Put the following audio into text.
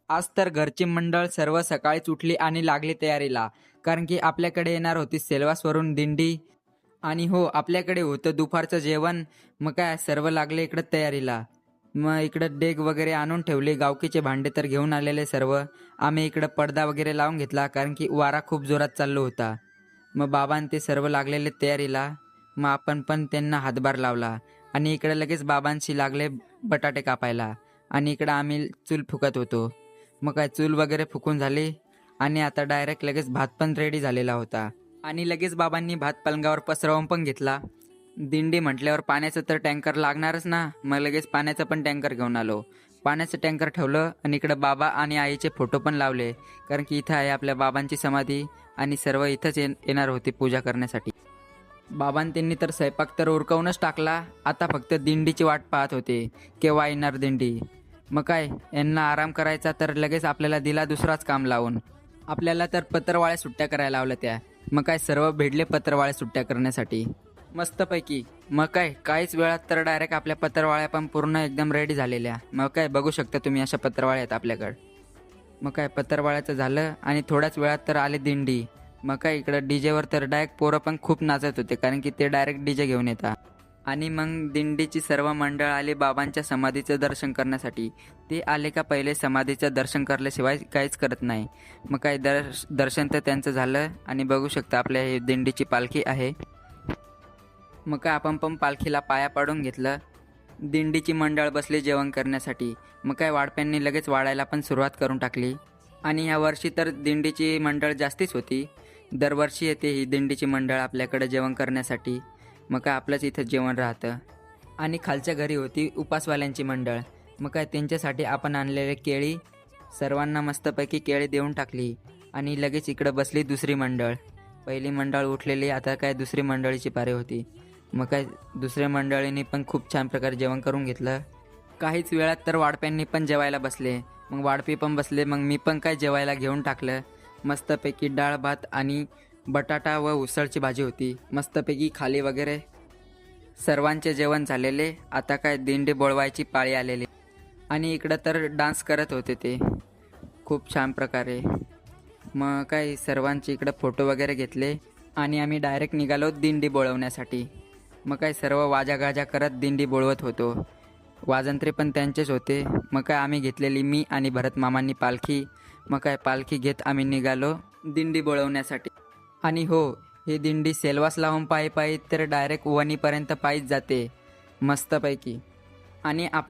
आज तर घरची मंडळ सर्व सकाळीच उठली आणि लागली तयारीला, कारण की आपल्याकडे येणार होती सेल्वासवरून दिंडी. आणि हो, आपल्याकडे होतं दुपारचं जेवण. मग काय सर्व लागले इकडं तयारीला. मग इकडं डेग वगैरे आणून ठेवले, गावकीचे भांडे तर घेऊन आलेले सर्व. आम्ही इकडं पडदा वगैरे लावून घेतला, कारण की वारा खूप जोरात चालू होता. मग बाबांनी ते सर्व लागलेले तयारीला. मग आपण पण त्यांना हातभार लावला आणि इकडे लगेच बाबांशी लागले बटाटे कापायला. आणि इकडं आम्ही चूल फुकत होतो. मग काय चूल वगैरे फुकून झाली आणि आता डायरेक्ट लगेच भात पण रेडी झालेला होता. आणि लगेच बाबांनी भात पलंगावर पसरवून पण घेतला. दिंडी म्हटल्यावर पाण्याचं तर टँकर लागणारच ना. मग लगेच पाण्याचं पण टँकर घेऊन आलो. पाण्याचं टँकर ठेवलं आणि इकडं बाबा आणि आईचे फोटो पण लावले, कारण की इथं आहे आपल्या बाबांची समाधी आणि सर्व इथंच येणार होते पूजा करण्यासाठी. बाबांनी त्यांनी तर स्वयंपाक तर उरकवूनच टाकला. आता फक्त दिंडीची वाट पाहत होते, केव्हा येणार दिंडी. मग काय यांना आराम करायचा तर लगेच आपल्याला दिला दुसराच काम लावून. आपल्याला तर पत्रवाळ्या सुट्ट्या करायला लावल्या त्या. मग काय सर्व भेटले पत्रवाळ्या सुट्ट्या करण्यासाठी मस्तपैकी. मग काय काहीच वेळात तर डायरेक्ट आपल्या पत्रवाळ्या पण पूर्ण एकदम रेडी झालेल्या. मग काय बघू शकता तुम्ही, अशा पत्रवाळ्या आहेत आपल्याकडं. मग काय पत्रवाळ्याचं झालं आणि थोड्याच वेळात तर आले दिंडी. मग काय इकडं डीजेवर तर डायरेक्ट पोरं पण खूप नाचत होते, कारण की ते डायरेक्ट डीजे घेऊन येतात. आणि मग दिंडीची सर्व मंडळ आली बाबांच्या समाधीचं दर्शन करण्यासाठी. ते आले का पहिले समाधीचं दर्शन करल्याशिवाय काहीच करत नाही. मग काय दर्शन तर त्यांचं झालं आणि बघू शकता आपल्या हे दिंडीची पालखी आहे. मग काय आपण पण पालखीला पाया पाडून घेतलं. दिंडीची मंडळ बसली जेवण करण्यासाठी. मग काय वाढप्यांनी लगेच वाढायला पण सुरुवात करून टाकली. आणि ह्या वर्षी तर दिंडीची मंडळ जास्तीच होती. दरवर्षी येते ही दिंडीची मंडळ आपल्याकडे जेवण करण्यासाठी. मग काय आपलंच इथं जेवण राहतं. आणि खालच्या घरी होती उपासवाल्यांची मंडळ. मग काय त्यांच्यासाठी आपण आणलेले केळी सर्वांना मस्तपैकी केळी देऊन टाकली. आणि लगेच इकडं बसली दुसरी मंडळ. पहिली मंडळ उठलेली, आता काय दुसरी मंडळीची पारी होती. मग काय दुसऱ्या मंडळींनी पण खूप छान प्रकारे जेवण करून घेतलं. काहीच वेळात तर वाढप्यांनी पण जेवायला बसले. मग वाढपी पण बसले. मग मी पण काय जेवायला घेऊन टाकलं. मस्तपैकी डाळ भात आणि बटाटा व उसळची भाजी होती. मस्तपैकी खाली वगैरे सर्वांचे जेवण झालेले. आता काय दिंडी बोळवायची पाळी आलेली. आणि इकडं तर डान्स करत होते ते खूप छान प्रकारे. मग काय सर्वांचे इकडं फोटो वगैरे घेतले आणि आम्ही डायरेक्ट निघालो दिंडी बोळवण्यासाठी. मग काय सर्व वाजागाजा करत दिंडी बोळवत होतो. वाजंत्रे पण त्यांचेच होते. मग काय आम्ही घेतलेली मी आणि भरत मामांनी पालखी. मग काय पालखी घेत आम्ही निघालो दिंडी बोळवण्यासाठी. आणि हो, ही दिंडी सेल्वास लावून पायी पायी तर डायरेक्ट वणीपर्यंत पायीच जाते मस्तपैकी. आणि